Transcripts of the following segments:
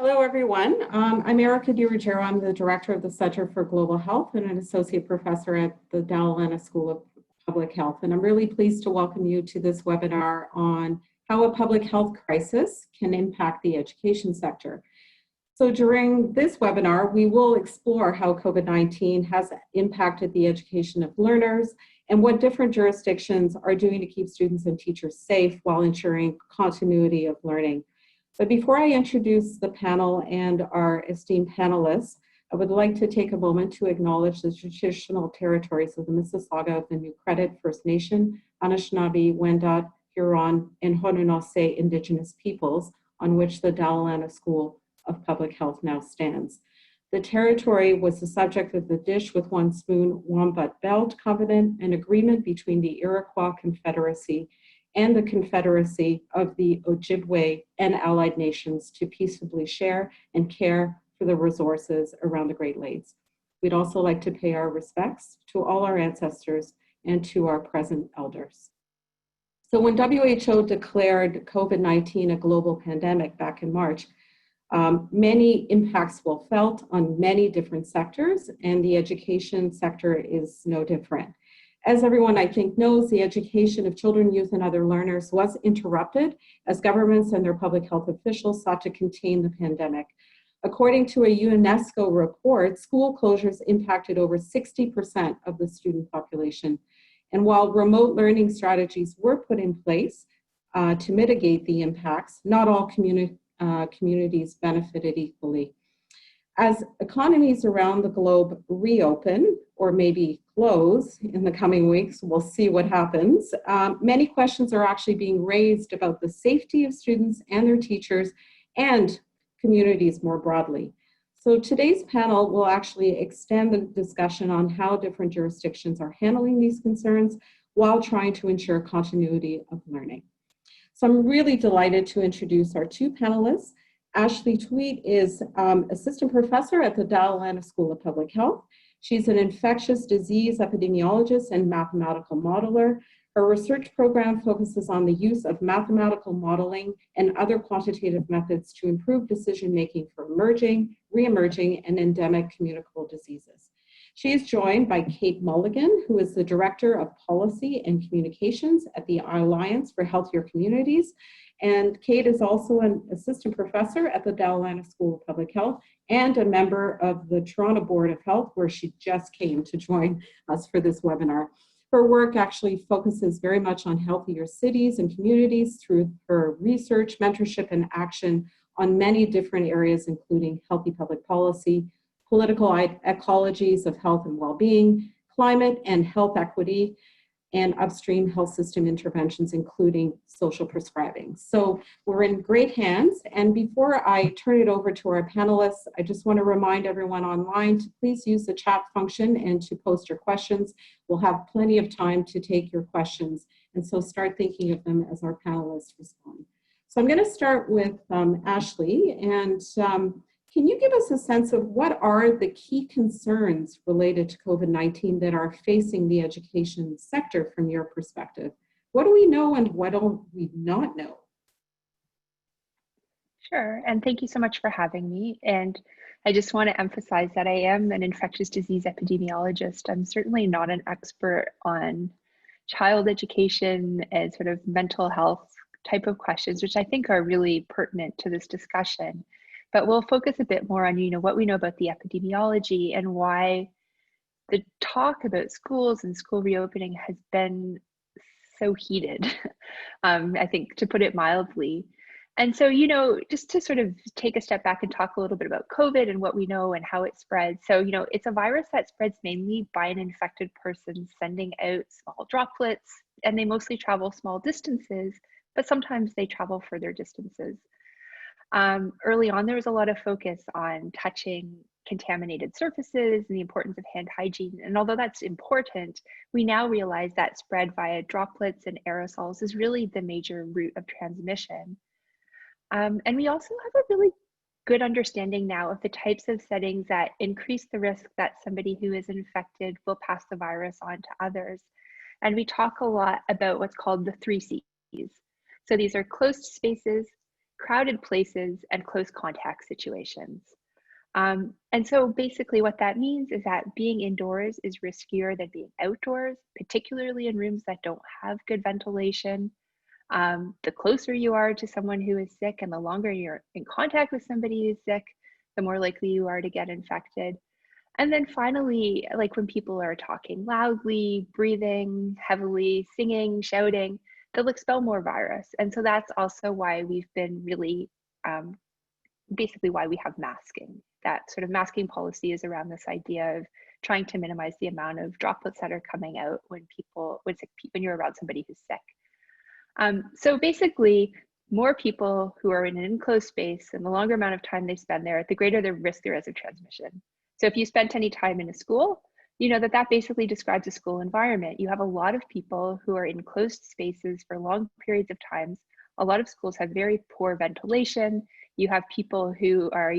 Hello, everyone. I'm Erica Ruggierio. I'm the Director of the Center for Global Health and an Associate Professor at the Dalla School of Public Health. And I'm really pleased to welcome you to this webinar on how a public health crisis can impact the education sector. So during this webinar, we will explore how COVID-19 has impacted the education of learners and what different jurisdictions are doing to keep students and teachers safe while ensuring continuity of learning. But before I introduce the panel and our esteemed panelists, I would like to take a moment to acknowledge the traditional territories of the Mississauga of the New Credit First Nation, Anishinaabe, Wendat, Huron, and Haudenosaunee Indigenous peoples on which the Dalla School of Public Health now stands. The territory was the subject of the Dish with One Spoon Wombat Belt Covenant, an agreement between the Iroquois Confederacy and the Confederacy of the Ojibwe and allied nations to peaceably share and care for the resources around the Great Lakes. We'd also like to pay our respects to all our ancestors and to our present elders. So when WHO declared COVID-19 a global pandemic back in March, many impacts were felt on many different sectors, and the education sector is no different. As everyone, I think, knows, the education of children, youth, and other learners was interrupted as governments and their public health officials sought to contain the pandemic. According to a UNESCO report, school closures impacted over 60% of the student population. And while remote learning strategies were put in place to mitigate the impacts, not all communities benefited equally. As economies around the globe reopen, or maybe close in the coming weeks, we'll see what happens, many questions are actually being raised about the safety of students and their teachers and communities more broadly. So today's panel will actually extend the discussion on how different jurisdictions are handling these concerns while trying to ensure continuity of learning. So I'm really delighted to introduce our two panelists. Ashley Tweed is Assistant Professor at the Dalla School of Public Health. She's an infectious disease epidemiologist and mathematical modeler. Her research program focuses on the use of mathematical modeling and other quantitative methods to improve decision-making for emerging, re-emerging, and endemic communicable diseases. She is joined by Kate Mulligan, who is the Director of Policy and Communications at the Alliance for Healthier Communities. And Kate is also an assistant professor at the Dalla School of Public Health and a member of the Toronto Board of Health, where she just came to join us for this webinar. Her work actually focuses very much on healthier cities and communities through her research, mentorship, and action on many different areas, including healthy public policy, political ecologies of health and well-being, climate and health equity, and upstream health system interventions, including social prescribing. So we're in great hands. And before I turn it over to our panelists, I just want to remind everyone online to please use the chat function and to post your questions. We'll have plenty of time to take your questions. And so start thinking of them as our panelists respond. So I'm going to start with Ashley. And can you give us a sense of what are the key concerns related to COVID-19 that are facing the education sector from your perspective? What do we know and what do we not know? Sure, and thank you so much for having me. And I just want to emphasize that I am an infectious disease epidemiologist. I'm certainly not an expert on child education and sort of mental health type of questions, which I think are really pertinent to this discussion. But we'll focus a bit more on, what we know about the epidemiology and why the talk about schools and school reopening has been so heated, I think, to put it mildly. And so, just to sort of take a step back and talk a little bit about COVID and what we know and how it spreads. So, it's a virus that spreads mainly by an infected person sending out small droplets, and they mostly travel small distances, but sometimes they travel further distances. Early on, there was a lot of focus on touching contaminated surfaces and the importance of hand hygiene. And although that's important, we now realize that spread via droplets and aerosols is really the major route of transmission. And we also have a really good understanding now of the types of settings that increase the risk that somebody who is infected will pass the virus on to others. And we talk a lot about what's called the 3 Cs. So these are closed spaces, crowded places, and close contact situations. And so basically what that means is that being indoors is riskier than being outdoors, particularly in rooms that don't have good ventilation. The closer you are to someone who is sick and the longer you're in contact with somebody who's sick, the more likely you are to get infected. And then finally, like when people are talking loudly, breathing heavily, singing, shouting, they'll expel more virus. And so that's also why we've been really, basically why we have masking. That sort of masking policy is around this idea of trying to minimize the amount of droplets that are coming out when you're around somebody who's sick. So basically, more people who are in an enclosed space and the longer amount of time they spend there, the greater the risk there is of transmission. So if you spent any time in a school, you know that basically describes a school environment. You have a lot of people who are in closed spaces for long periods of times. A lot of schools have very poor ventilation. You have people who are,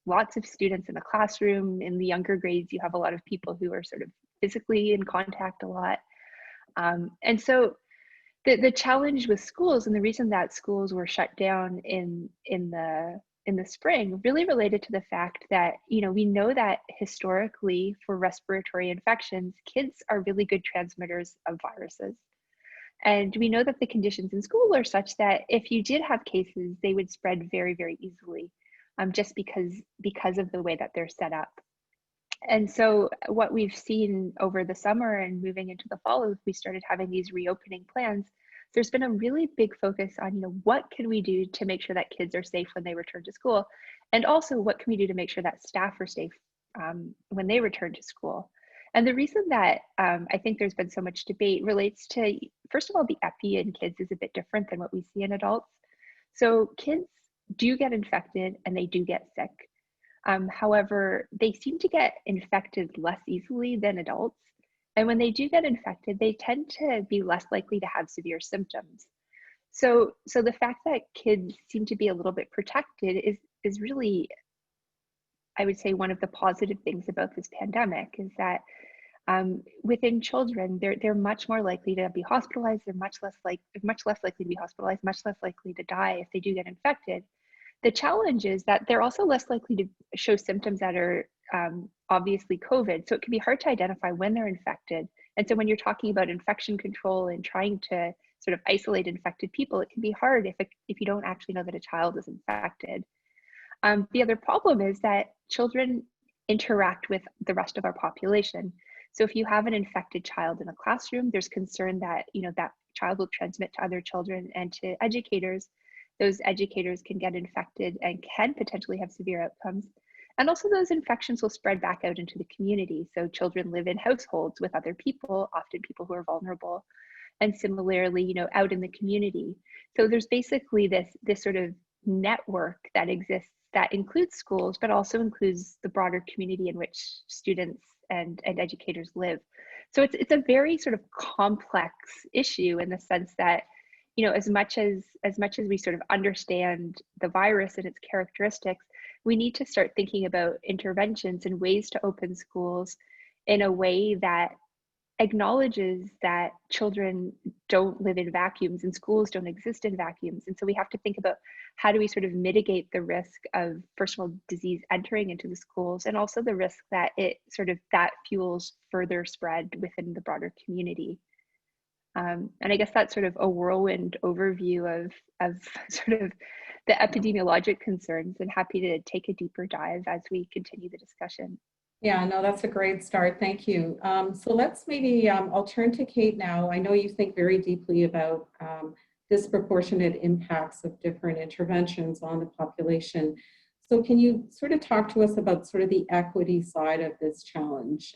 lots of students in a classroom. In the younger grades, you have a lot of people who are sort of physically in contact a lot. And so the challenge with schools, and the reason that schools were shut down in the spring, really related to the fact that, we know that historically for respiratory infections, kids are really good transmitters of viruses. And we know that the conditions in school are such that if you did have cases, they would spread very, very easily, just because of the way that they're set up. And so what we've seen over the summer and moving into the fall is we started having these reopening plans. There's been a really big focus on, what can we do to make sure that kids are safe when they return to school? And also what can we do to make sure that staff are safe when they return to school? And the reason that I think there's been so much debate relates to, first of all, the epi in kids is a bit different than what we see in adults. So kids do get infected and they do get sick. However, they seem to get infected less easily than adults. And when they do get infected, they tend to be less likely to have severe symptoms. So the fact that kids seem to be a little bit protected is really, I would say, one of the positive things about this pandemic is that within children, they're much more likely to be hospitalized. They're much less likely to be hospitalized, much less likely to die if they do get infected. The challenge is that they're also less likely to show symptoms that are obviously COVID. So it can be hard to identify when they're infected. And so when you're talking about infection control and trying to sort of isolate infected people, it can be hard if you don't actually know that a child is infected. The other problem is that children interact with the rest of our population. So if you have an infected child in a classroom, there's concern that, that child will transmit to other children and to educators. Those educators can get infected and can potentially have severe outcomes. And also those infections will spread back out into the community. So children live in households with other people, often people who are vulnerable. And similarly, out in the community. So there's basically this sort of network that exists that includes schools, but also includes the broader community in which students and educators live. So it's a very sort of complex issue in the sense that, as much as we sort of understand the virus and its characteristics, we need to start thinking about interventions and ways to open schools in a way that acknowledges that children don't live in vacuums and schools don't exist in vacuums. And so we have to think about how do we sort of mitigate the risk of, first of all, disease entering into the schools, and also the risk that that fuels further spread within the broader community. And I guess that's sort of a whirlwind overview of sort of the epidemiologic concerns, and happy to take a deeper dive as we continue the discussion. Yeah, no, that's a great start. Thank you. So let's maybe, I'll turn to Kate now. I know you think very deeply about disproportionate impacts of different interventions on the population. So can you sort of talk to us about sort of the equity side of this challenge?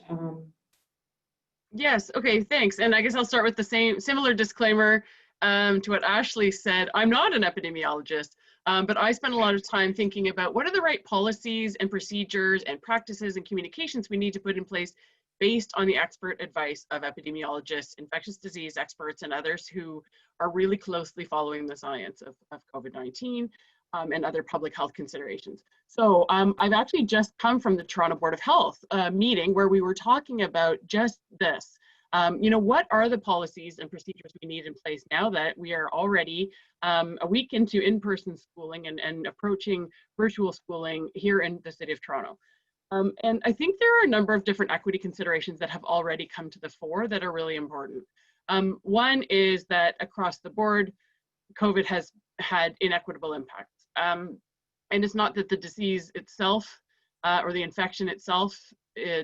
Yes, okay, thanks. And I guess I'll start with the similar disclaimer to what Ashley said. I'm not an epidemiologist, but I spend a lot of time thinking about what are the right policies and procedures and practices and communications we need to put in place based on the expert advice of epidemiologists, infectious disease experts, and others who are really closely following the science of COVID-19 and other public health considerations. So I've actually just come from the Toronto Board of Health meeting where we were talking about just this. What are the policies and procedures we need in place now that we are already a week into in-person schooling and approaching virtual schooling here in the city of Toronto? And I think there are a number of different equity considerations that have already come to the fore that are really important. One is that across the board, COVID has had inequitable impacts. And it's not that the disease itself or the infection itself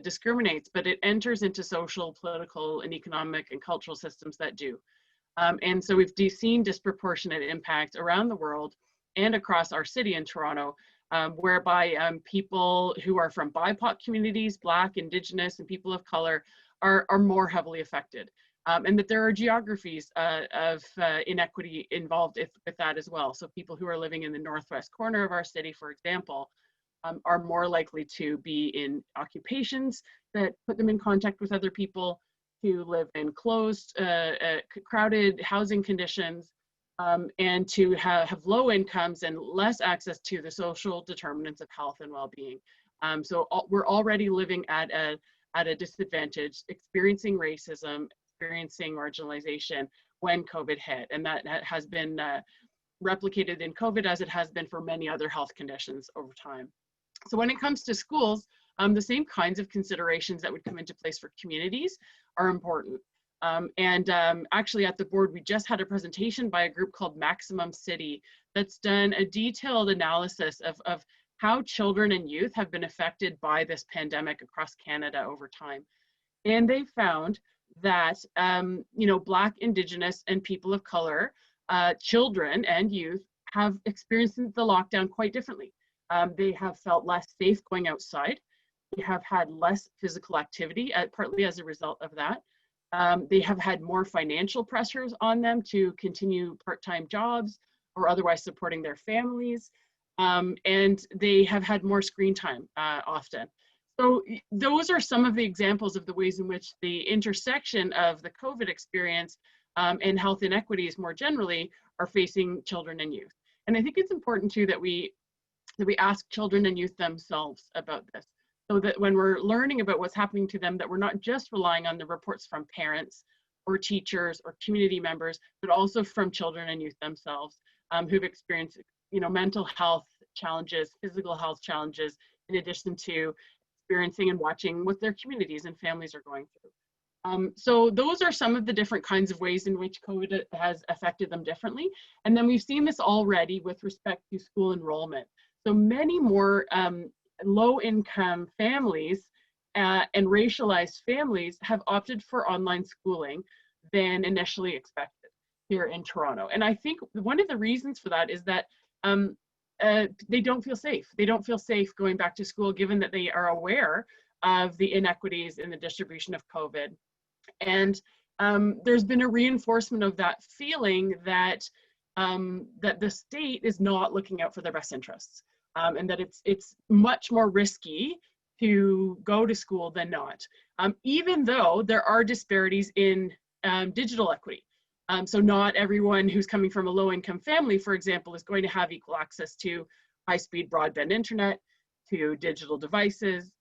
discriminates, but it enters into social, political, and economic and cultural systems that do. And so we've seen disproportionate impact around the world and across our city in Toronto, whereby people who are from BIPOC communities, Black, Indigenous, and people of color are more heavily affected. And that there are geographies of inequity involved with that as well. So people who are living in the northwest corner of our city, for example, are more likely to be in occupations that put them in contact with other people, to live in closed, crowded housing conditions, and to have low incomes and less access to the social determinants of health and well-being. So we're already living at a disadvantage, experiencing racism, experiencing marginalization when COVID hit, and that has been replicated in COVID as it has been for many other health conditions over time. So when it comes to schools, the same kinds of considerations that would come into place for communities are important. Actually at the board, we just had a presentation by a group called Maximum City that's done a detailed analysis of how children and youth have been affected by this pandemic across Canada over time. And they found that, Black, Indigenous, and people of color, children and youth have experienced the lockdown quite differently. They have felt less safe going outside. They have had less physical activity, partly as a result of that. They have had more financial pressures on them to continue part-time jobs or otherwise supporting their families. And they have had more screen time often. So those are some of the examples of the ways in which the intersection of the COVID experience and health inequities more generally are facing children and youth. And I think it's important too that we ask children and youth themselves about this, so that when we're learning about what's happening to them, that we're not just relying on the reports from parents or teachers or community members, but also from children and youth themselves who've experienced, mental health challenges, physical health challenges, in addition to experiencing and watching what their communities and families are going through. So those are some of the different kinds of ways in which COVID has affected them differently. And then we've seen this already with respect to school enrollment. So many more low-income families and racialized families have opted for online schooling than initially expected here in Toronto. And I think one of the reasons for that is that they don't feel safe. They don't feel safe going back to school, given that they are aware of the inequities in the distribution of COVID. And there's been a reinforcement of that feeling that that the state is not looking out for their best interests, and that it's much more risky to go to school than not, even though there are disparities in digital equity. So not everyone who's coming from a low-income family, for example, is going to have equal access to high-speed broadband internet, to digital devices,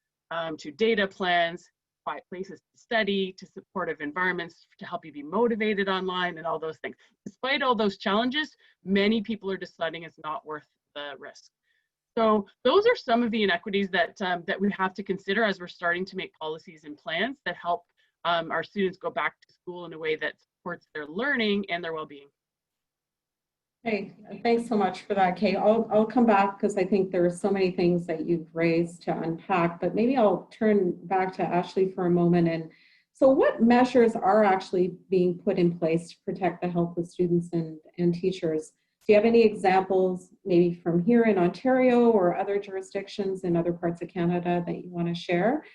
to data plans, quiet places to study, to supportive environments to help you be motivated online, and all those things. Despite all those challenges, many people are deciding it's not worth the risk. So those are some of the inequities that that we have to consider as we're starting to make policies and plans that help our students go back to school in a way that supports their learning and their well-being. Hey, thanks so much for that, Kay. I'll come back because I think there are so many things that you've raised to unpack, but maybe I'll turn back to Ashley for a moment. And so what measures are actually being put in place to protect the health of students and teachers? Do you have any examples, maybe from here in Ontario or other jurisdictions in other parts of Canada that you want to share?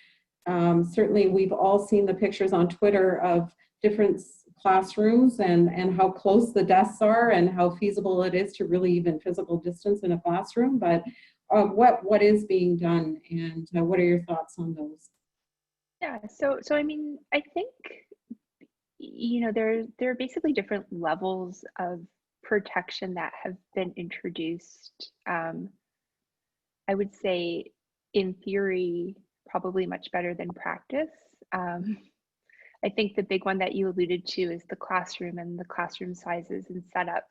Certainly, we've all seen the pictures on Twitter of different classrooms and how close the desks are and how feasible it is to really even physical distance in a classroom. But what is being done, and what are your thoughts on those? Yeah, so I mean, I think, there are basically different levels of protection that have been introduced. I would say in theory, probably much better than practice. I think the big one that you alluded to is the classroom and the classroom sizes and setup.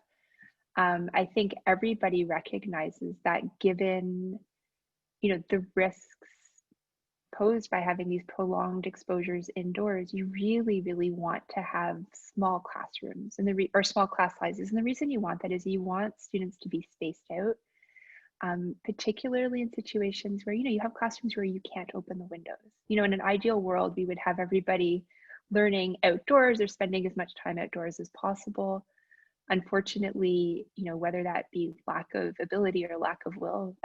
I think everybody recognizes that given, the risks posed by having these prolonged exposures indoors, you really, really want to have small classrooms and or small class sizes. And the reason you want that is you want students to be spaced out, particularly in situations where, you have classrooms where you can't open the windows. In an ideal world, we would have everybody learning outdoors or spending as much time outdoors as possible. Unfortunately, whether that be lack of ability or lack of will,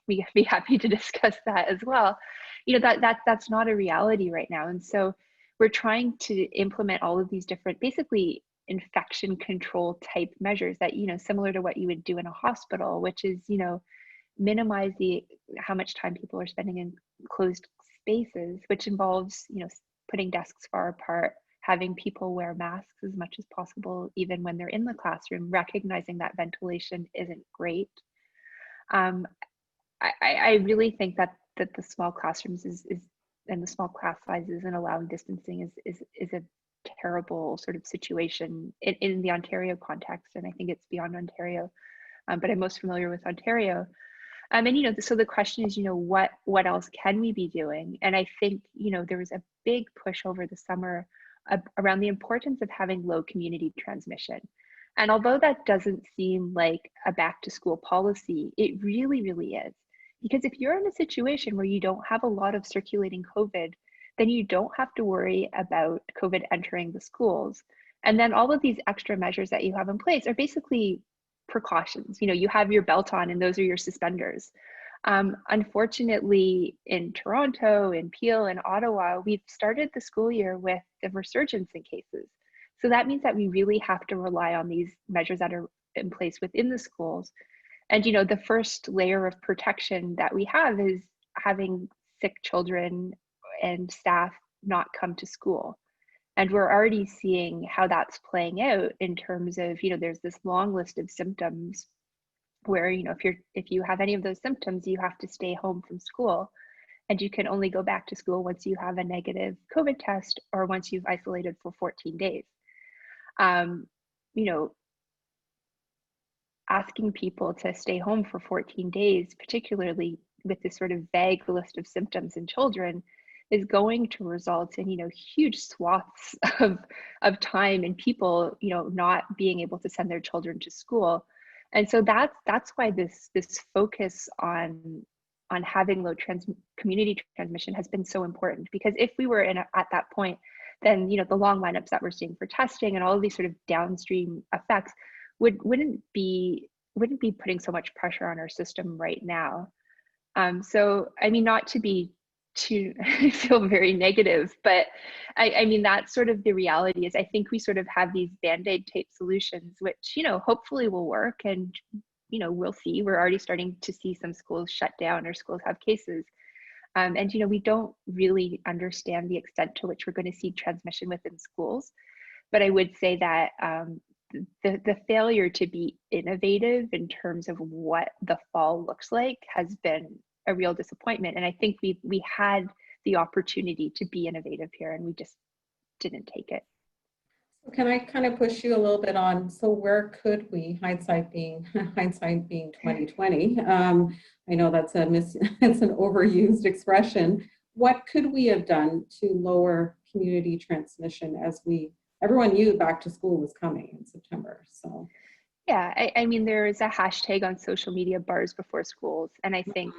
we be happy to discuss that as well. That's not a reality right now. And so we're trying to implement all of these different, basically infection control type measures that, similar to what you would do in a hospital, which is, minimize how much time people are spending in closed spaces, which involves, putting desks far apart, having people wear masks as much as possible, even when they're in the classroom, recognizing that ventilation isn't great. I really think that the small classrooms and the small class sizes and allowing distancing is a terrible sort of situation in the Ontario context, and I think it's beyond Ontario, but I'm most familiar with Ontario. And so the question is, what else can we be doing? And I think there was a big push over the summer around the importance of having low community transmission. And although that doesn't seem like a back to school policy, it really, really is. Because if you're in a situation where you don't have a lot of circulating COVID, then you don't have to worry about COVID entering the schools. And then all of these extra measures that you have in place are basically precautions. You have your belt on and those are your suspenders. Unfortunately, in Toronto, in Peel, and Ottawa, we've started the school year with a resurgence in cases. So that means that we really have to rely on these measures that are in place within the schools. And the first layer of protection that we have is having sick children and staff not come to school. And we're already seeing how that's playing out in terms of, there's this long list of symptoms where, if you have any of those symptoms, you have to stay home from school, and you can only go back to school once you have a negative COVID test or once you've isolated for 14 days. Asking people to stay home for 14 days, particularly with this sort of vague list of symptoms in children, is going to result in huge swaths of time and people not being able to send their children to school. And so that's why this focus on having low community transmission has been so important, because if we were at that point, then the long lineups that we're seeing for testing and all of these sort of downstream effects wouldn't be putting so much pressure on our system right now. So I mean, not to be to feel very negative, but I mean, that's sort of the reality. Is I think we sort of have these Band-Aid type solutions, which hopefully will work, and we'll see. We're already starting to see some schools shut down or schools have cases, and we don't really understand the extent to which we're going to see transmission within schools. But I would say that the failure to be innovative in terms of what the fall looks like has been a real disappointment. And I think we had the opportunity to be innovative here, and we just didn't take it. Can I kind of push you a little bit on, so where could we, hindsight being 2020, I know that's it's an overused expression. What could we have done to lower community transmission as everyone knew back to school was coming in September? So yeah, I mean, there is a hashtag on social media, bars before schools, and I think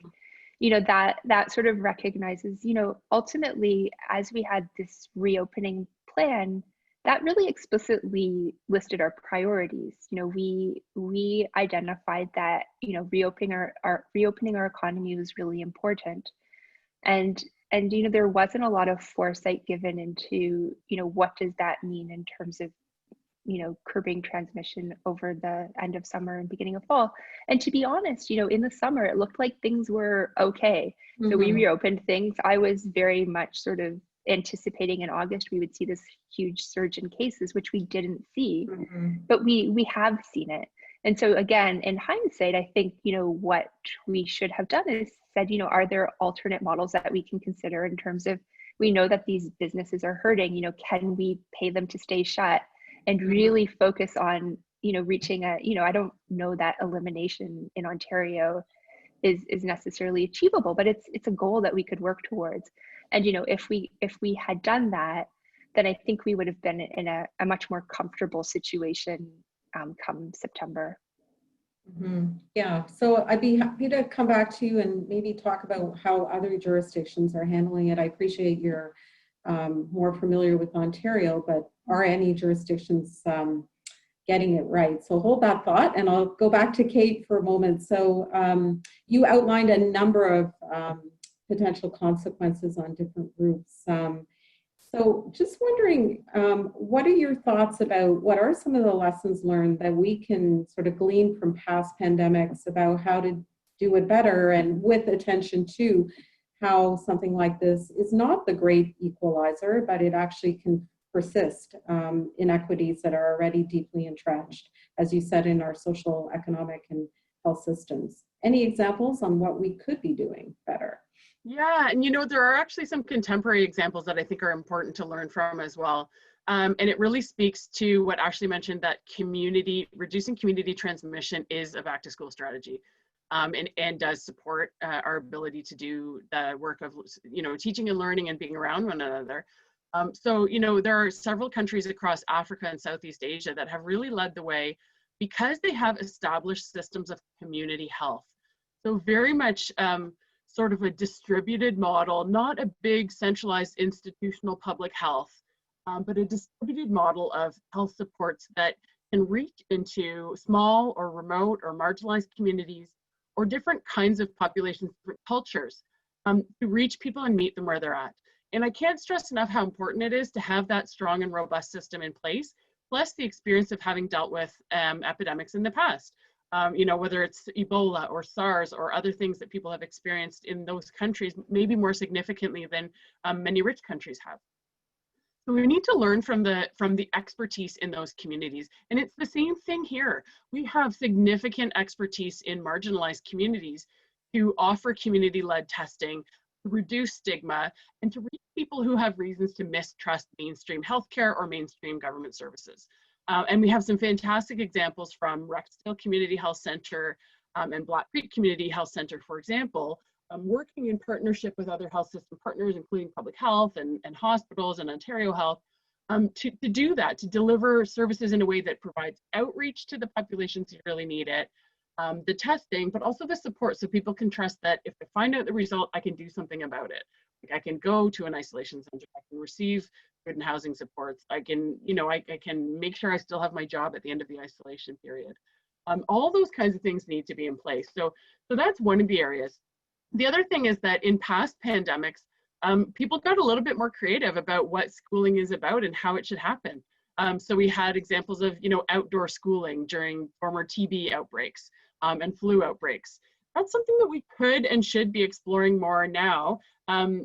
that sort of recognizes, ultimately, as we had this reopening plan, that really explicitly listed our priorities. We identified that reopening our economy was really important, and there wasn't a lot of foresight given into what does that mean in terms of curbing transmission over the end of summer and beginning of fall. And to be honest, in the summer, it looked like things were okay. Mm-hmm. So we reopened things. I was very much sort of anticipating in August we would see this huge surge in cases, which we didn't see, but we have seen it. And so again, in hindsight, I think, what we should have done is said, are there alternate models that we can consider in terms of we know that these businesses are hurting, can we pay them to stay shut and Mhm. really focus on, reaching I don't know that elimination in Ontario is necessarily achievable, but it's a goal that we could work towards. And if we had done that, then I think we would have been in a much more comfortable situation come September. Yeah, so I'd be happy to come back to you and maybe talk about how other jurisdictions are handling it. I appreciate you're more familiar with Ontario, but are any jurisdictions getting it right? So hold that thought, and I'll go back to Kate for a moment. So you outlined a number of potential consequences on different groups. So just wondering, what are your thoughts about what are some of the lessons learned that we can sort of glean from past pandemics about how to do it better, and with attention to how something like this is not the great equalizer, but it actually can persist inequities that are already deeply entrenched, as you said, in our social, economic, and health systems. Any examples on what we could be doing better? Yeah, and there are actually some contemporary examples that I think are important to learn from as well. And it really speaks to what Ashley mentioned, that reducing community transmission is a back to school strategy, and does support our ability to do the work of, teaching and learning and being around one another. So, there are several countries across Africa and Southeast Asia that have really led the way because they have established systems of community health. So very much sort of a distributed model, not a big centralized institutional public health, but a distributed model of health supports that can reach into small or remote or marginalized communities or different kinds of populations, different cultures, to reach people and meet them where they're at. And I can't stress enough how important it is to have that strong and robust system in place, plus the experience of having dealt with epidemics in the past. Whether it's Ebola or SARS or other things that people have experienced in those countries, maybe more significantly than many rich countries have. So we need to learn from the expertise in those communities. And it's the same thing here. We have significant expertise in marginalized communities to offer community-led testing, to reduce stigma, and to reach people who have reasons to mistrust mainstream healthcare or mainstream government services. And we have some fantastic examples from Rexdale Community Health Center and Black Creek Community Health Center, for example, working in partnership with other health system partners, including public health and hospitals and Ontario Health, to do that, to deliver services in a way that provides outreach to the populations who really need it, the testing, but also the support, so people can trust that if I find out the result, I can do something about it. Like I can go to an isolation center, I can receive food and housing supports, I can, I can make sure I still have my job at the end of the isolation period. All those kinds of things need to be in place. So that's one of the areas. The other thing is that in past pandemics, people got a little bit more creative about what schooling is about and how it should happen. So we had examples of, outdoor schooling during former TB outbreaks and flu outbreaks. That's something that we could and should be exploring more now.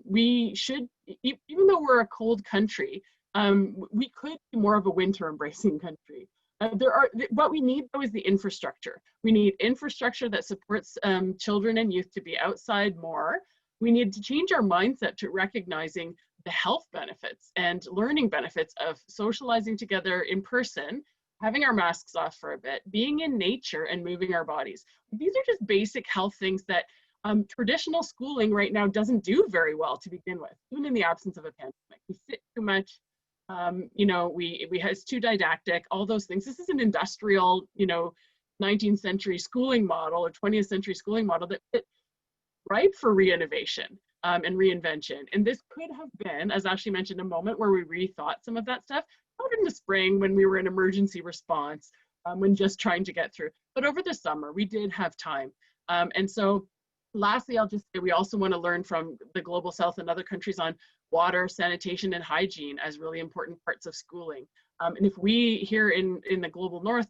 We should, even though we're a cold country, we could be more of a winter embracing country. What we need though is the infrastructure. We need infrastructure that supports children and youth to be outside more. We need to change our mindset to recognizing the health benefits and learning benefits of socializing together in person, having our masks off for a bit, being in nature and moving our bodies. These are just basic health things that traditional schooling right now doesn't do very well to begin with, even in the absence of a pandemic. We sit too much, it's too didactic, all those things. This is an industrial, 19th century schooling model or 20th century schooling model that's ripe for re-innovation and reinvention. And this could have been, as Ashley mentioned, a moment where we rethought some of that stuff, not in the spring when we were in emergency response, when just trying to get through, but over the summer, we did have time. And so lastly, I'll just say we also want to learn from the Global South and other countries on water, sanitation, and hygiene as really important parts of schooling. And if we here in the Global North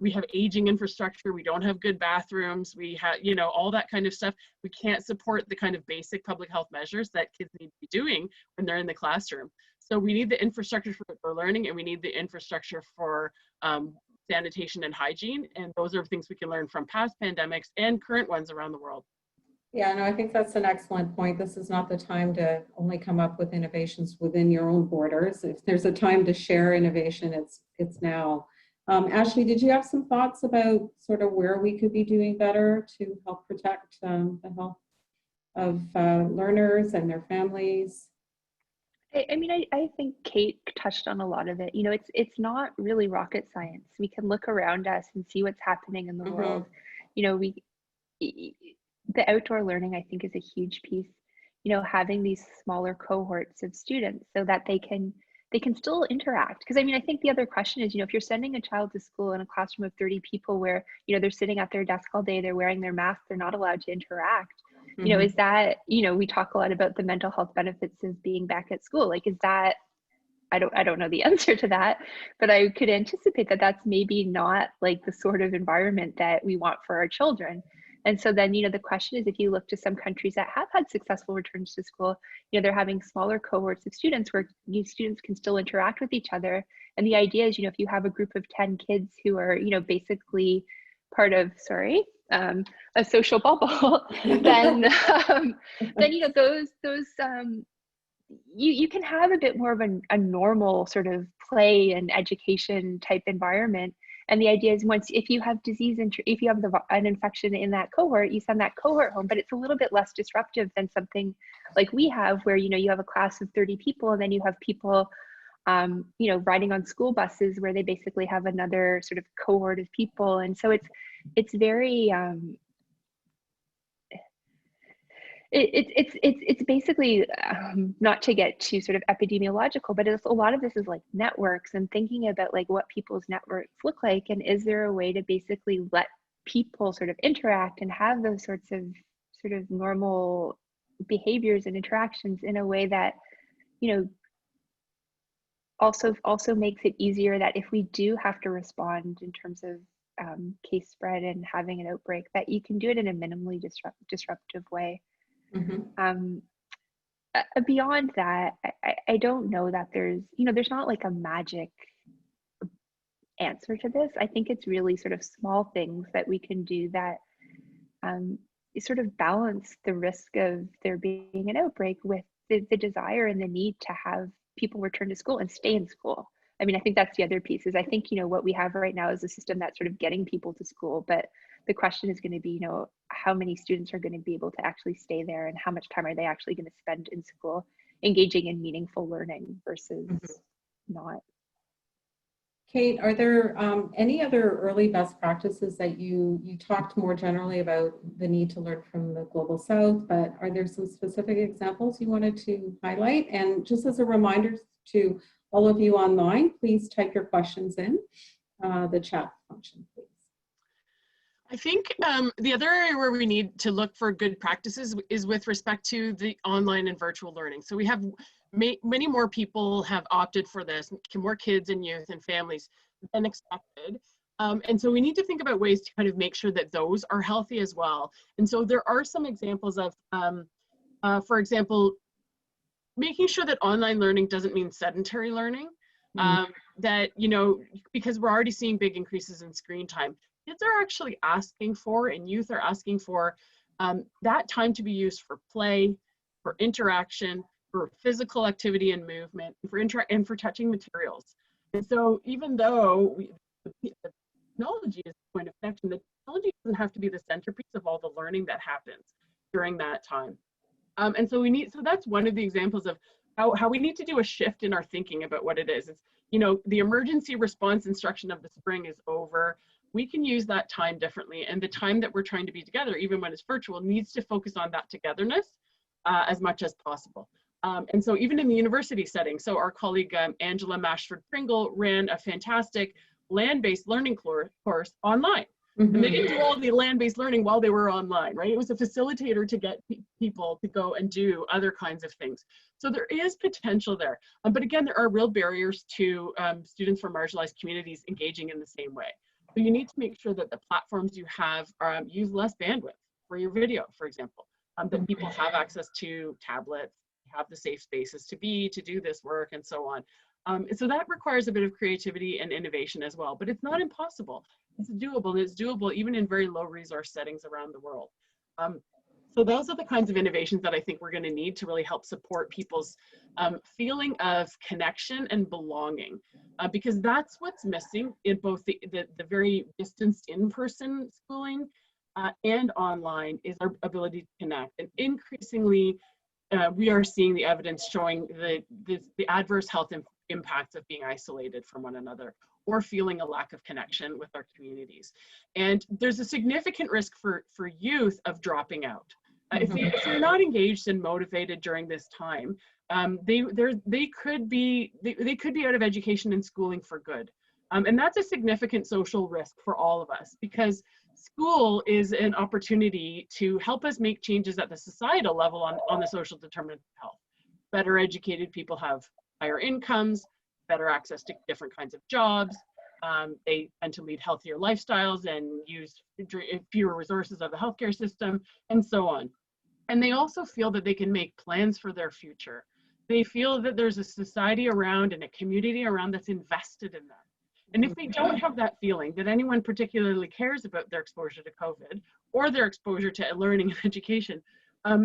we have aging infrastructure, we don't have good bathrooms, we have, all that kind of stuff, we can't support the kind of basic public health measures that kids need to be doing when they're in the classroom. So we need the infrastructure for learning, and we need the infrastructure for sanitation and hygiene. And those are things we can learn from past pandemics and current ones around the world. Yeah, no, I think that's an excellent point. This is not the time to only come up with innovations within your own borders. If there's a time to share innovation, it's now. Ashley, did you have some thoughts about sort of where we could be doing better to help protect the health of learners and their families? I mean, I think Kate touched on a lot of it. You know, it's not really rocket science. We can look around us and see what's happening in the world. You know, the outdoor learning, I think, is a huge piece. You know, having these smaller cohorts of students so that they can still interact. Because I mean, I think the other question is, you know, if you're sending a child to school in a classroom of 30 people where, you know, they're sitting at their desk all day, they're wearing their mask, they're not allowed to interact. You know, is that, you know, we talk a lot about the mental health benefits of being back at school. Like, is that, I don't know the answer to that, but I could anticipate that that's maybe not like the sort of environment that we want for our children. And so then, you know, the question is, if you look to some countries that have had successful returns to school, you know, they're having smaller cohorts of students where these students can still interact with each other. And the idea is, you know, if you have a group of 10 kids who are, you know, basically part of, a social bubble, then, then, you know, you can have a bit more of a normal sort of play and education type environment. And the idea is, if you have disease, if you have an infection in that cohort, you send that cohort home, but it's a little bit less disruptive than something like we have, where, you know, you have a class of 30 people and then you have people, you know, riding on school buses where they basically have another sort of cohort of people. And so it's very, it's basically, not to get too sort of epidemiological, but a lot of this is like networks and thinking about like what people's networks look like, and is there a way to basically let people sort of interact and have those sorts of sort of normal behaviors and interactions in a way that, you know, also makes it easier that if we do have to respond in terms of case spread and having an outbreak, that you can do it in a minimally disruptive way. Beyond that, I don't know that there's, you know, there's not like a magic answer to this. I think it's really sort of small things that we can do that sort of balance the risk of there being an outbreak with the desire and the need to have people return to school and stay in school. I mean, I think that's the other piece, is I think, you know, what we have right now is a system that's sort of getting people to school, but the question is going to be, you know, how many students are going to be able to actually stay there, and how much time are they actually going to spend in school engaging in meaningful learning versus not. Kate, are there any other early best practices that you talked more generally about the need to learn from the Global South, but are there some specific examples you wanted to highlight? And just as a reminder to all of you online, please type your questions in the chat function, please. I think the other area where we need to look for good practices is with respect to the online and virtual learning. So we have many more people have opted for this, more kids and youth and families than expected. And so we need to think about ways to kind of make sure that those are healthy as well. And so there are some examples of, for example, making sure that online learning doesn't mean sedentary learning. That, you know, because we're already seeing big increases in screen time, kids are actually asking for, and youth are asking for, that time to be used for play, for interaction, for physical activity and movement, and for touching materials. And so even though the technology is a point of connection, the technology doesn't have to be the centerpiece of all the learning that happens during that time. And so that's one of the examples of how we need to do a shift in our thinking about what it is. It's, you know, the emergency response instruction of the spring is over. We can use that time differently, and the time that we're trying to be together, even when it's virtual, needs to focus on that togetherness as much as possible. And so even in the university setting, so our colleague Angela Mashford-Pringle ran a fantastic land-based learning course online. And they didn't do all the land-based learning while they were online, right? It was a facilitator to get people to go and do other kinds of things. So there is potential there. But again, there are real barriers to students from marginalized communities engaging in the same way. So you need to make sure that the platforms you have use less bandwidth for your video, for example, that people have access to tablets, have the safe spaces to do this work, and so on. And so that requires a bit of creativity and innovation as well, but it's not impossible. It's doable, and it's doable even in very low resource settings around the world. So those are the kinds of innovations that I think we're going to need to really help support people's feeling of connection and belonging, because that's what's missing in both the very distanced in-person schooling and online, is our ability to connect. And increasingly, we are seeing the evidence showing the adverse health impacts of being isolated from one another, or feeling a lack of connection with our communities. And there's a significant risk for youth of dropping out. If they're not engaged and motivated during this time, they could be out of education and schooling for good. And that's a significant social risk for all of us, because school is an opportunity to help us make changes at the societal level on the social determinants of health. Better educated people have higher incomes, better access to different kinds of jobs. They tend to lead healthier lifestyles and use fewer resources of the healthcare system, and so on. And they also feel that they can make plans for their future. They feel that there's a society around and a community around that's invested in them. And if they don't have that feeling that anyone particularly cares about their exposure to COVID or their exposure to learning and education,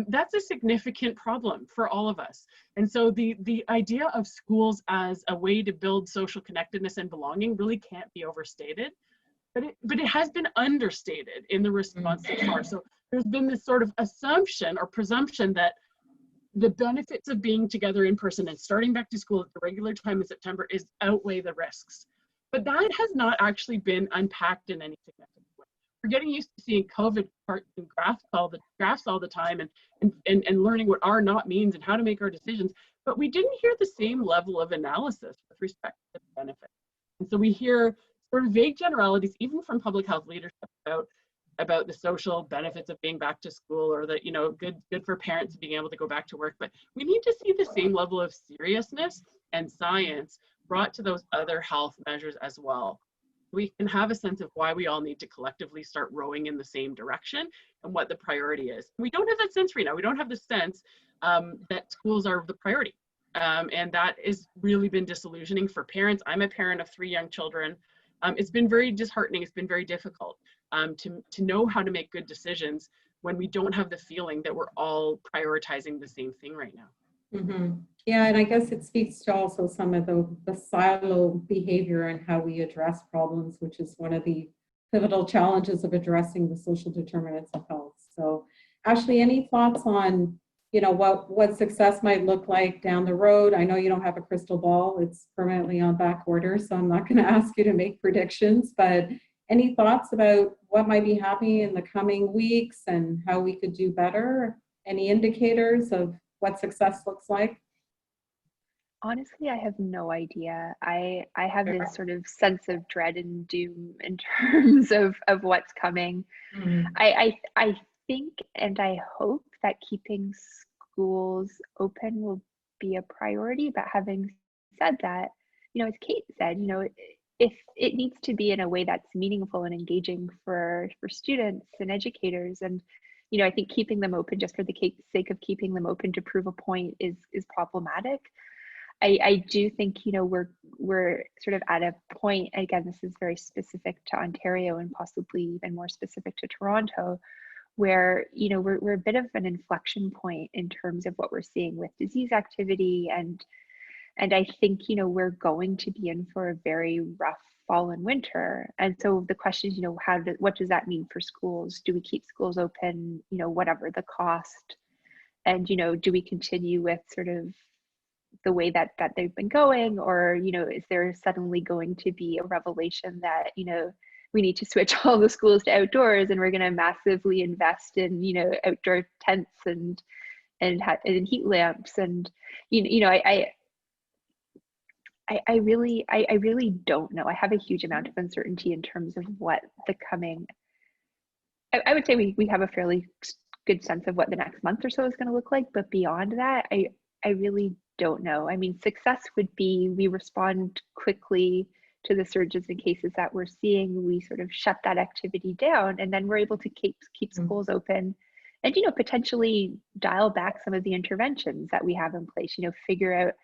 that's a significant problem for all of us. And so the idea of schools as a way to build social connectedness and belonging really can't be overstated, but it has been understated in the response so far. So there's been this sort of assumption or presumption that the benefits of being together in person and starting back to school at the regular time in September outweigh the risks. But that has not actually been unpacked in any significant way. We're getting used to seeing COVID charts and graphs all the time, and learning what R naught means and how to make our decisions. But we didn't hear the same level of analysis with respect to the benefits. And so we hear sort of vague generalities, even from public health leadership, about the social benefits of being back to school, or that, good for parents being able to go back to work. But we need to see the same level of seriousness and science brought to those other health measures as well. We can have a sense of why we all need to collectively start rowing in the same direction and what the priority is. We don't have that sense right now. We don't have the sense that schools are the priority. And that has really been disillusioning for parents. I'm a parent of 3 young children. It's been very disheartening. It's been very difficult to know how to make good decisions when we don't have the feeling that we're all prioritizing the same thing right now. Yeah, and I guess it speaks to also some of the silo behavior and how we address problems, which is one of the pivotal challenges of addressing the social determinants of health. So, Ashley, any thoughts on what success might look like down the road? I know you don't have a crystal ball; it's permanently on back order, so I'm not going to ask you to make predictions. But any thoughts about what might be happening in the coming weeks and how we could do better? Any indicators of what success looks like? Honestly, I have no idea. I have this sort of sense of dread and doom in terms of what's coming. I think and I hope that keeping schools open will be a priority. But having said that, as Kate said, if it needs to be in a way that's meaningful and engaging for students and educators, and I think keeping them open just for the sake of keeping them open to prove a point is problematic. I do think we're sort of at a point, again, this is very specific to Ontario and possibly even more specific to Toronto, where we're a bit of an inflection point in terms of what we're seeing with disease activity, and I think we're going to be in for a very rough fall and winter. And so the question is, what does that mean for schools? Do we keep schools open, whatever the cost? And do we continue with sort of the way that they've been going, or is there suddenly going to be a revelation that we need to switch all the schools to outdoors, and we're going to massively invest in outdoor tents and heat lamps, and I really don't know. I have a huge amount of uncertainty in terms of what the coming. I would say we have a fairly good sense of what the next month or so is going to look like, but beyond that, I really don't know. I mean, success would be we respond quickly to the surges in cases that we're seeing. We sort of shut that activity down, and then we're able to keep schools open, and potentially dial back some of the interventions that we have in place. Figure out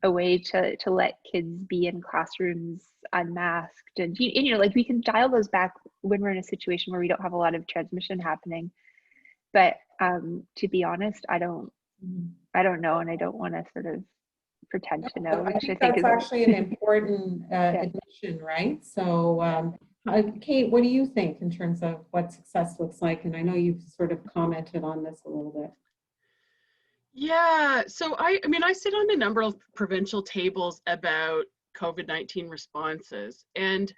a way to let kids be in classrooms unmasked, and like we can dial those back when we're in a situation where we don't have a lot of transmission happening. But to be honest, I don't know, and I don't want to sort of pretend to know, I which think I think that's is actually an important admission, right? So, Kate, what do you think in terms of what success looks like? And I know you've sort of commented on this a little bit. Yeah, so I mean, I sit on a number of provincial tables about COVID-19 responses, and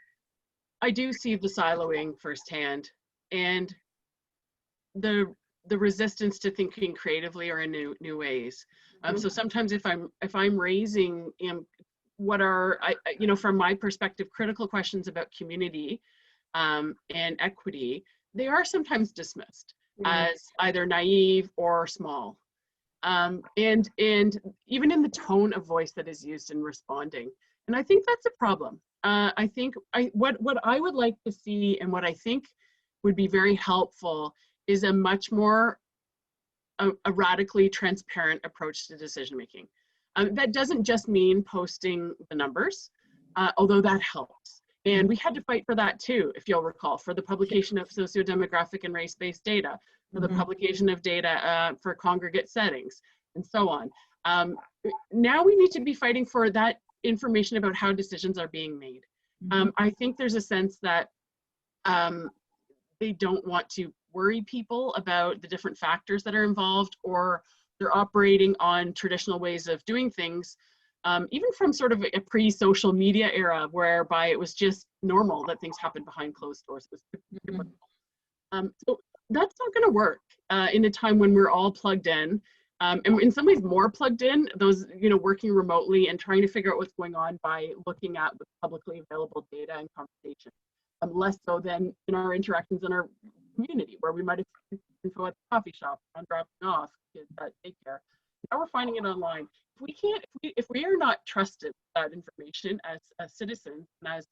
I do see the siloing firsthand, and the resistance to thinking creatively or in new ways. So sometimes if I'm raising what are from my perspective critical questions about community and equity, they are sometimes dismissed as either naive or small. And even in the tone of voice that is used in responding. And I think that's a problem. I think what I would like to see, and what I think would be very helpful, is a much more a radically transparent approach to decision making. That doesn't just mean posting the numbers, although that helps. And we had to fight for that too, if you'll recall, for the publication of socio-demographic and race-based data, for the publication of data for congregate settings, and so on. Now we need to be fighting for that information about how decisions are being made. I think there's a sense that they don't want to worry people about the different factors that are involved, or they're operating on traditional ways of doing things, even from sort of a pre-social media era whereby it was just normal that things happened behind closed doors. So that's not going to work in a time when we're all plugged in, and in some ways more plugged in, those working remotely and trying to figure out what's going on by looking at the publicly available data and conversation, less so than in our interactions in our community, where we might have info at the coffee shop on dropping off kids at daycare. Now we're finding it online. If we are not trusted with that information as citizens and as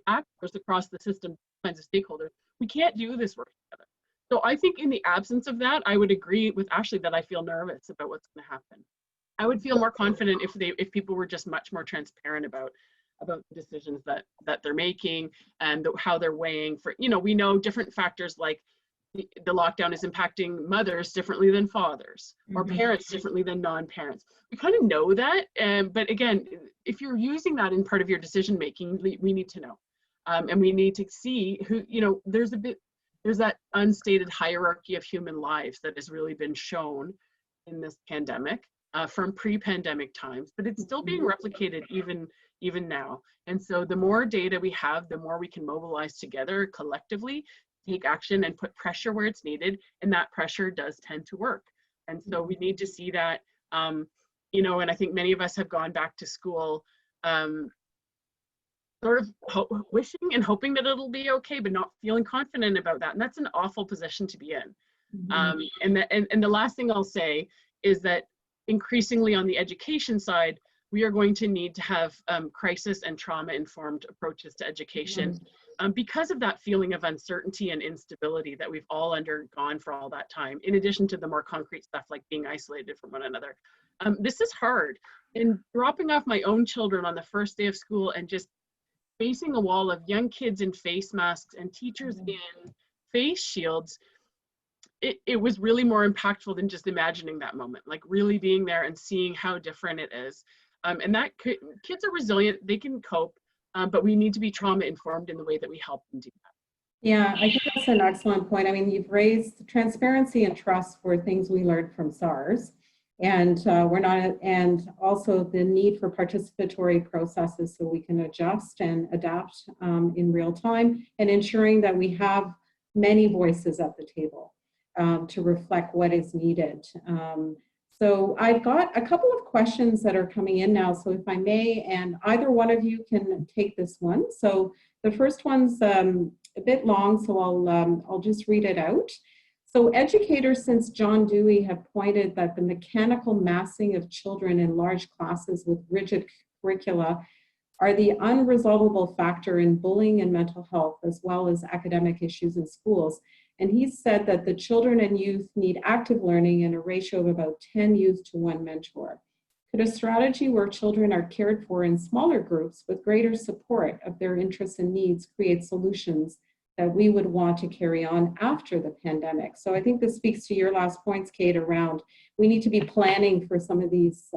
actors across the system, kinds of stakeholders, we can't do this work together. So I think in the absence of that, I would agree with Ashley that I feel nervous about what's going to happen. I would feel more confident if people were just much more transparent about the decisions that they're making and how they're weighing for, we know different factors like the lockdown is impacting mothers differently than fathers, or parents differently than non-parents. We kind of know that, but again, if you're using that in part of your decision making, we need to know. And we need to see who, there's that unstated hierarchy of human lives that has really been shown in this pandemic from pre-pandemic times, but it's still being replicated even now. And so the more data we have, the more we can mobilize together collectively, take action and put pressure where it's needed. And that pressure does tend to work. And so we need to see that, and I think many of us have gone back to school sort of wishing and hoping that it'll be okay, but not feeling confident about that. And that's an awful position to be in. And the last thing I'll say is that increasingly on the education side, we are going to need to have crisis and trauma-informed approaches to education because of that feeling of uncertainty and instability that we've all undergone for all that time, in addition to the more concrete stuff like being isolated from one another. This is hard. And dropping off my own children on the first day of school and just facing a wall of young kids in face masks and teachers in face shields, it was really more impactful than just imagining that moment, like really being there and seeing how different it is. And that kids are resilient, they can cope, but we need to be trauma informed in the way that we help them do that. Yeah, I think that's an excellent point. I mean, you've raised transparency and trust for things we learned from SARS, and and also the need for participatory processes so we can adjust and adapt in real time, and ensuring that we have many voices at the table to reflect what is needed. So I've got a couple of questions that are coming in now, so if I may, and either one of you can take this one. So the first one's a bit long, so I'll just read it out. So educators since John Dewey have pointed that the mechanical massing of children in large classes with rigid curricula are the unresolvable factor in bullying and mental health, as well as academic issues in schools. And he said that the children and youth need active learning in a ratio of about 10 youth to 1 mentor. Could a strategy where children are cared for in smaller groups with greater support of their interests and needs create solutions that we would want to carry on after the pandemic. So I think this speaks to your last points, Kate, around we need to be planning for some of these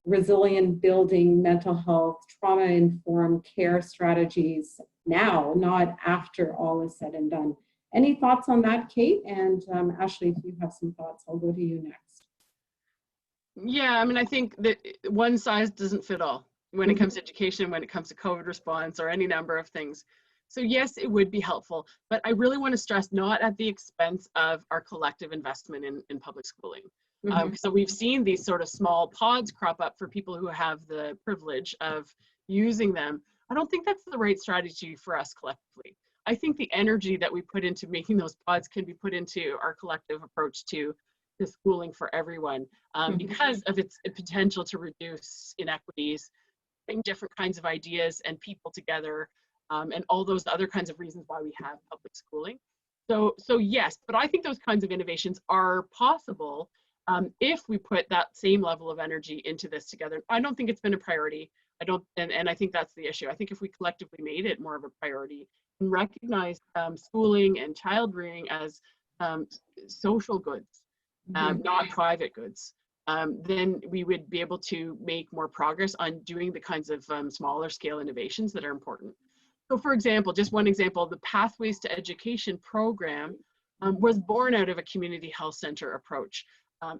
resilient building, mental health, trauma-informed care strategies now, not after all is said and done. Any thoughts on that, Kate? And Ashley, if you have some thoughts, I'll go to you next. Yeah, I mean, I think that one size doesn't fit all when it comes to education, when it comes to COVID response or any number of things. So yes, it would be helpful, but I really want to stress not at the expense of our collective investment in public schooling. So we've seen these sort of small pods crop up for people who have the privilege of using them. I don't think that's the right strategy for us collectively. I think the energy that we put into making those pods can be put into our collective approach to schooling for everyone because of its potential to reduce inequities, bring different kinds of ideas and people together, and all those other kinds of reasons why we have public schooling. So yes, but I think those kinds of innovations are possible if we put that same level of energy into this together. I don't think it's been a priority. And I think that's the issue. I think if we collectively made it more of a priority and recognized schooling and child rearing as social goods, not private goods, then we would be able to make more progress on doing the kinds of smaller scale innovations that are important. So for example, just one example, the Pathways to Education program was born out of a community health center approach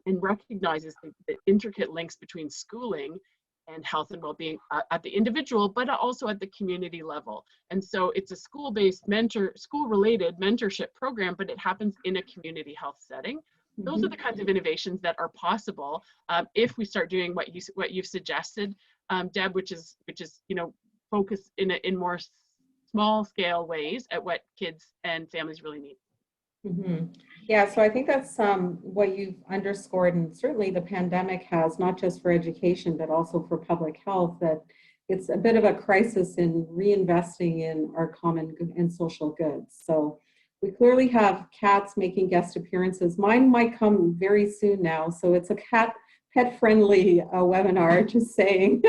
and recognizes the intricate links between schooling and health and well-being at the individual, but also at the community level. And so it's a school-based school-related mentorship program, but it happens in a community health setting. Those are the kinds of innovations that are possible if we start doing what you've suggested, Deb, which is focus in more small-scale ways at what kids and families really need. Yeah, so I think that's what you've underscored, and certainly the pandemic has, not just for education, but also for public health, that it's a bit of a crisis in reinvesting in our common and social goods. So we clearly have cats making guest appearances. Mine might come very soon now, so it's a pet-friendly webinar, just saying.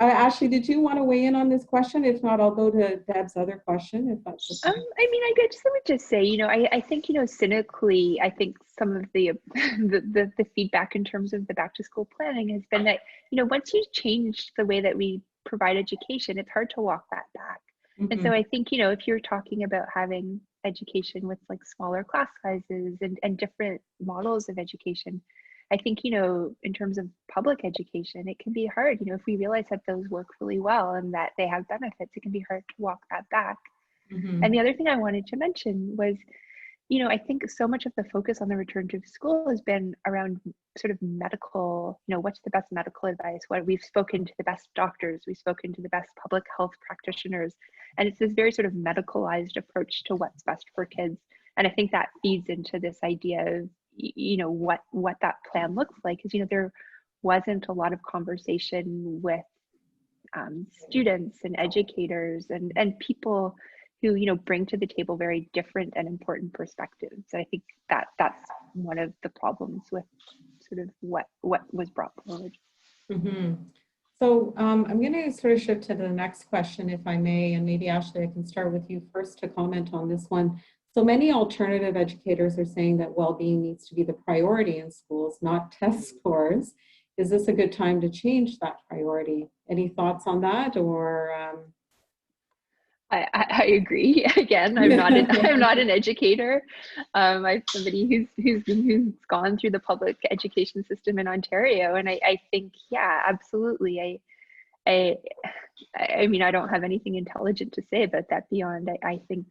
Ashley, did you want to weigh in on this question? If not, I'll go to Deb's other question, if that's okay. I mean, I would just say, I think, cynically, I think some of the feedback in terms of the back to school planning has been that, once you change the way that we provide education, it's hard to walk that back. And so I think, if you're talking about having education with like smaller class sizes and different models of education, I think, in terms of public education, it can be hard, if we realize that those work really well and that they have benefits, it can be hard to walk that back. And the other thing I wanted to mention was, I think so much of the focus on the return to school has been around sort of medical, what's the best medical advice? We've spoken to the best doctors, we've spoken to the best public health practitioners, and it's this very sort of medicalized approach to what's best for kids. And I think that feeds into this idea of, what that plan looks like, because, there wasn't a lot of conversation with students and educators and people who, bring to the table very different and important perspectives. And I think that's one of the problems with sort of what was brought forward. So I'm going to sort of shift to the next question, if I may, and maybe Ashley, I can start with you first to comment on this one. So many alternative educators are saying that well-being needs to be the priority in schools, not test scores. Is this a good time to change that priority? Any thoughts on that, or? I agree. Again, I'm not an educator. I'm somebody who's gone through the public education system in Ontario, and I think, yeah, absolutely. I mean, I don't have anything intelligent to say about that beyond. I think,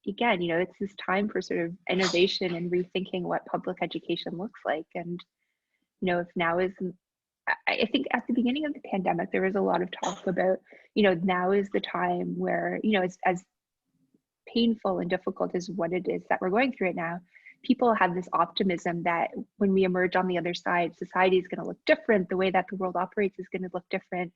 again, it's this time for sort of innovation and rethinking what public education looks like. And, if now is, I think at the beginning of the pandemic, there was a lot of talk about, now is the time where, as painful and difficult as what it is that we're going through right now, people have this optimism that when we emerge on the other side, society is going to look different. The way that the world operates is going to look different.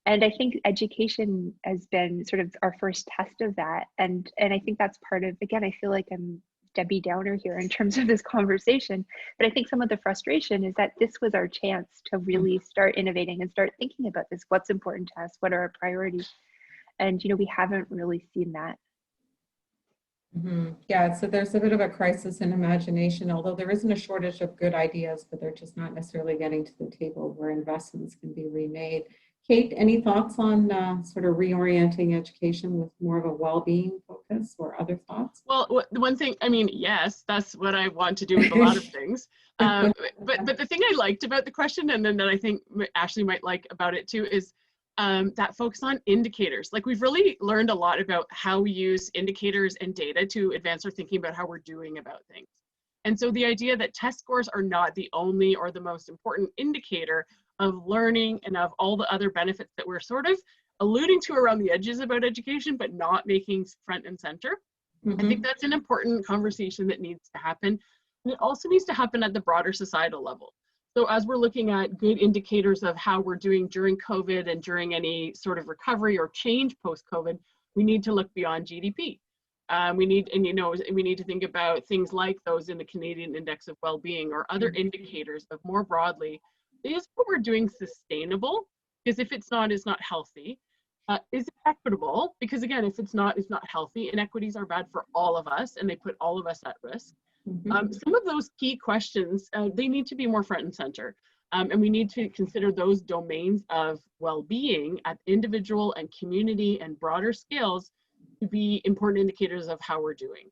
And I think education has been sort of our first test of that. And I think that's part of, again, I feel like I'm Debbie Downer here in terms of this conversation, but I think some of the frustration is that this was our chance to really start innovating and start thinking about this, what's important to us, what are our priorities. And, we haven't really seen that. Yeah, so there's a bit of a crisis in imagination, although there isn't a shortage of good ideas, but they're just not necessarily getting to the table where investments can be remade. Kate, any thoughts on sort of reorienting education with more of a well-being focus, or other thoughts? Well, one thing, I mean, yes, that's what I want to do with a lot of things. But the thing I liked about the question, and then that I think Ashley might like about it too, is that focus on indicators. Like, we've really learned a lot about how we use indicators and data to advance our thinking about how we're doing about things. And so the idea that test scores are not the only or the most important indicator of learning and of all the other benefits that we're sort of alluding to around the edges about education, but not making front and center. I think that's an important conversation that needs to happen. And it also needs to happen at the broader societal level. So as we're looking at good indicators of how we're doing during COVID and during any sort of recovery or change post-COVID, we need to look beyond GDP. We need to think about things like those in the Canadian Index of Wellbeing or other indicators of, more broadly, is what we're doing sustainable? Because if it's not healthy. Is it equitable? Because again, if it's not healthy. Inequities are bad for all of us, and they put all of us at risk. Some of those key questions, they need to be more front and center. And we need to consider those domains of well-being at individual and community and broader scales to be important indicators of how we're doing.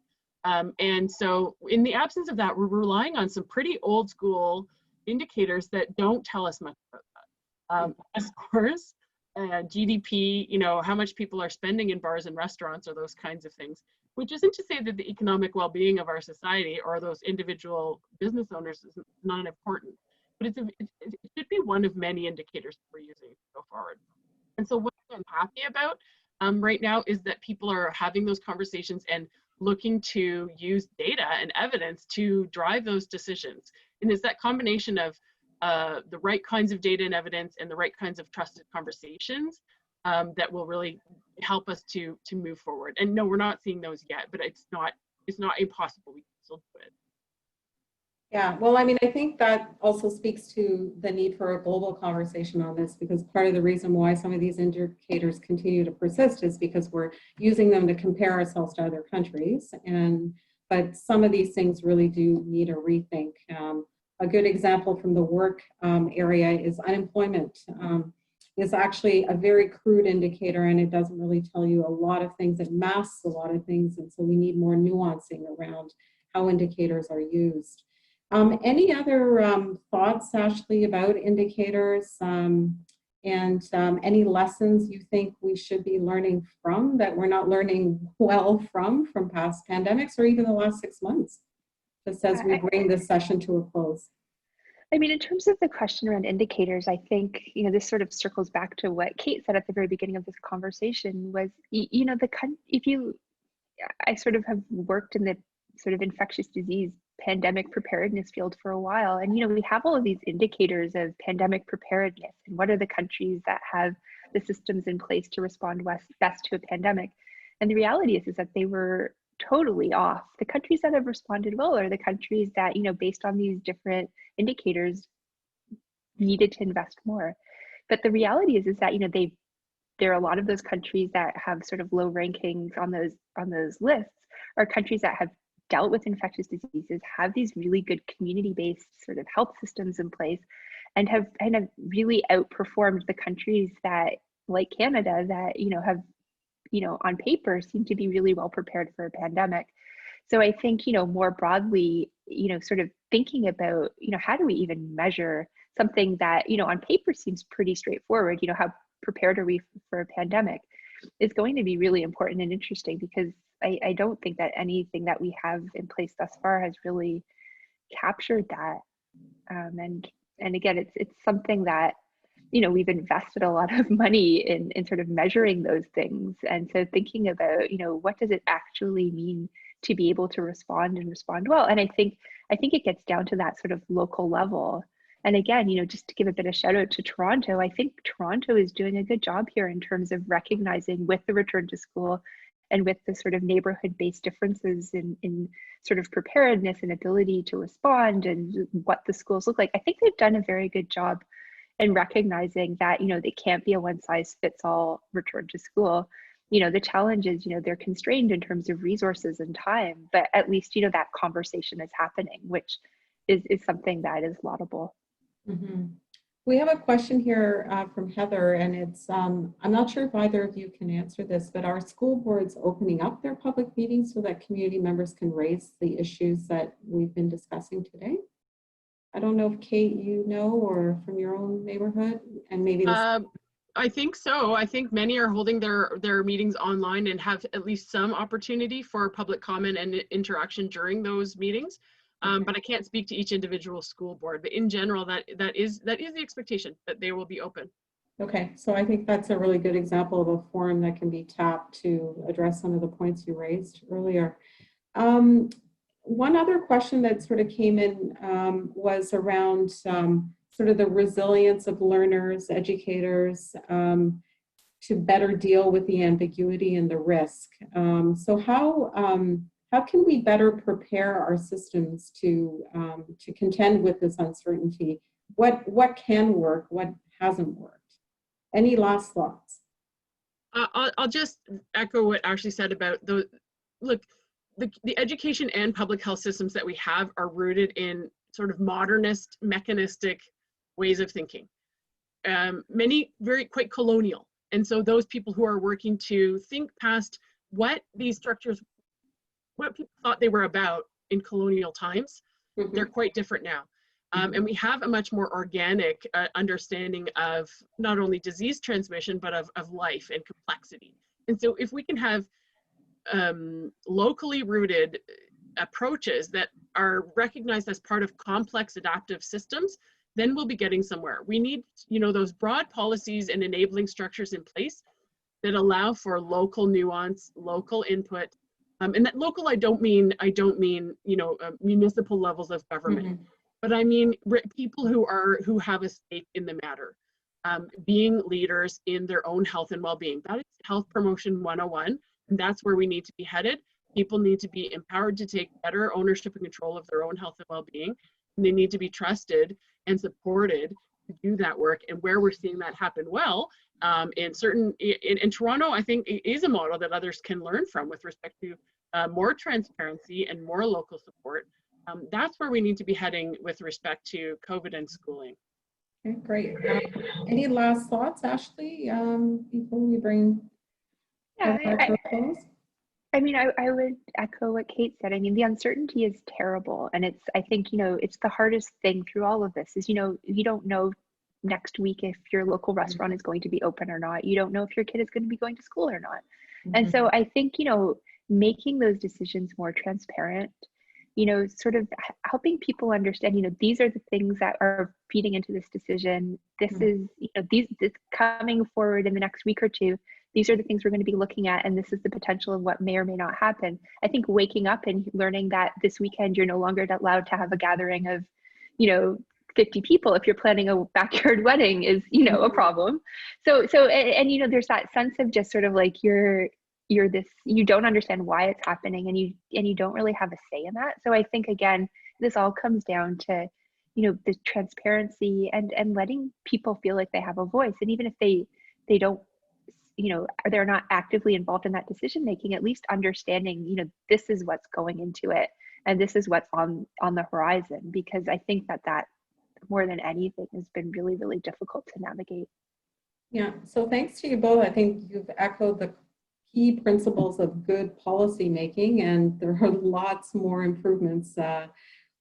And so in the absence of that, we're relying on some pretty old school indicators that don't tell us much about that. Scores, GDP, how much people are spending in bars and restaurants, or those kinds of things, which isn't to say that the economic well-being of our society or those individual business owners is not important, but it should be one of many indicators that we're using to go forward. And so what I'm happy about right now is that people are having those conversations and looking to use data and evidence to drive those decisions. And it's that combination of the right kinds of data and evidence and the right kinds of trusted conversations that will really help us to move forward. And no, we're not seeing those yet, but it's not impossible. We can still do it. Yeah, well, I mean, I think that also speaks to the need for a global conversation on this, because part of the reason why some of these indicators continue to persist is because we're using them to compare ourselves to other countries. But some of these things really do need a rethink. A good example from the work area is unemployment. Is actually a very crude indicator, and it doesn't really tell you a lot of things. It masks a lot of things, and so we need more nuancing around how indicators are used. Any other thoughts, Ashley, about indicators, and any lessons you think we should be learning from that we're not learning well from past pandemics or even the last 6 months, just as we bring this session to a close? I mean, in terms of the question around indicators, I think, this sort of circles back to what Kate said at the very beginning of this conversation was, I sort of have worked in the sort of infectious disease pandemic preparedness field for a while. And, we have all of these indicators of pandemic preparedness and what are the countries that have the systems in place to respond best to a pandemic. And the reality is that they were totally off. The countries that have responded well are the countries that, based on these different indicators, needed to invest more. But the reality is that, there are a lot of those countries that have sort of low rankings on those lists are countries that have dealt with infectious diseases, have these really good community-based sort of health systems in place, and have kind of really outperformed the countries that, like Canada, that, have, on paper seem to be really well prepared for a pandemic. So I think, more broadly, sort of thinking about, how do we even measure something that, on paper seems pretty straightforward, how prepared are we for a pandemic, is going to be really important and interesting, because I don't think that anything that we have in place thus far has really captured that. And again, it's something that, we've invested a lot of money in sort of measuring those things. And so thinking about, what does it actually mean to be able to respond well? And I think it gets down to that sort of local level. And again, just to give a bit of shout out to Toronto, I think Toronto is doing a good job here in terms of recognizing, with the return to school and with the sort of neighborhood-based differences in sort of preparedness and ability to respond and what the schools look like. I think they've done a very good job and recognizing that, they can't be a one size fits all return to school. The challenge is, they're constrained in terms of resources and time, but at least, that conversation is happening, which is something that is laudable. Mm-hmm. We have a question here from Heather, and it's, I'm not sure if either of you can answer this, but are school boards opening up their public meetings so that community members can raise the issues that we've been discussing today? I don't know if Kate, or from your own neighborhood, and maybe this. I think so. I think many are holding their meetings online and have at least some opportunity for public comment and interaction during those meetings. But I can't speak to each individual school board. But in general, that is the expectation, that they will be open. Okay, so I think that's a really good example of a forum that can be tapped to address some of the points you raised earlier. One other question that sort of came in was around sort of the resilience of learners, educators, to better deal with the ambiguity and the risk. So how can we better prepare our systems to contend with this uncertainty? What can work? What hasn't worked? Any last thoughts? I'll just echo what Ashley said about the education and public health systems that we have are rooted in sort of modernist, mechanistic ways of thinking. Many quite colonial. And so those people who are working to think past what these structures, what people thought they were about in colonial times, they're quite different now. And we have a much more organic understanding of not only disease transmission, but of life and complexity. And so if we can have locally rooted approaches that are recognized as part of complex adaptive systems, then we'll be getting somewhere. We need, those broad policies and enabling structures in place that allow for local nuance, local input. And that local, I don't mean, municipal levels of government, but I mean people who have a stake in the matter, being leaders in their own health and well-being. That is health promotion 101, and that's where we need to be headed. People need to be empowered to take better ownership and control of their own health and well-being, and they need to be trusted and supported to do that work. And where we're seeing that happen well, in Toronto, I think is a model that others can learn from with respect to more transparency and more local support. That's where we need to be heading with respect to COVID and schooling. Okay, great. Any last thoughts, Ashley, before we bring Yeah, to a close? I mean, I would echo what Kate said. I mean, the uncertainty is terrible. And I think, it's the hardest thing through all of this is, you don't know next week if your local restaurant is going to be open or not. You don't know if your kid is going to be going to school or not. And so I think, making those decisions more transparent, sort of helping people understand, these are the things that are feeding into this decision. This is, this coming forward in the next week or two. These are the things we're going to be looking at, and this is the potential of what may or may not happen. I think waking up and learning that this weekend you're no longer allowed to have a gathering of, 50 people if you're planning a backyard wedding is, a problem. So there's that sense of just sort of like you're this, you don't understand why it's happening, and you don't really have a say in that. So I think again, this all comes down to, the transparency and letting people feel like they have a voice, and even if they don't, they're not actively involved in that decision making, at least understanding, this is what's going into it, and this is what's on the horizon. Because I think that more than anything has been really, really difficult to navigate. Yeah, so thanks to you both. I think you've echoed the key principles of good policy making, and there are lots more improvements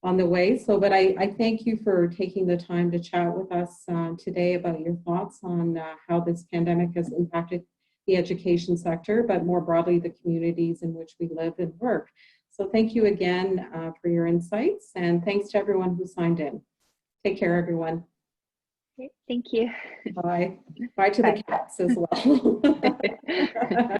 on the way. So, but I thank you for taking the time to chat with us today about your thoughts on how this pandemic has impacted the education sector, but more broadly, the communities in which we live and work. So thank you again for your insights, and thanks to everyone who signed in. Take care, everyone. Okay, thank you. Bye. Bye to the cats as well.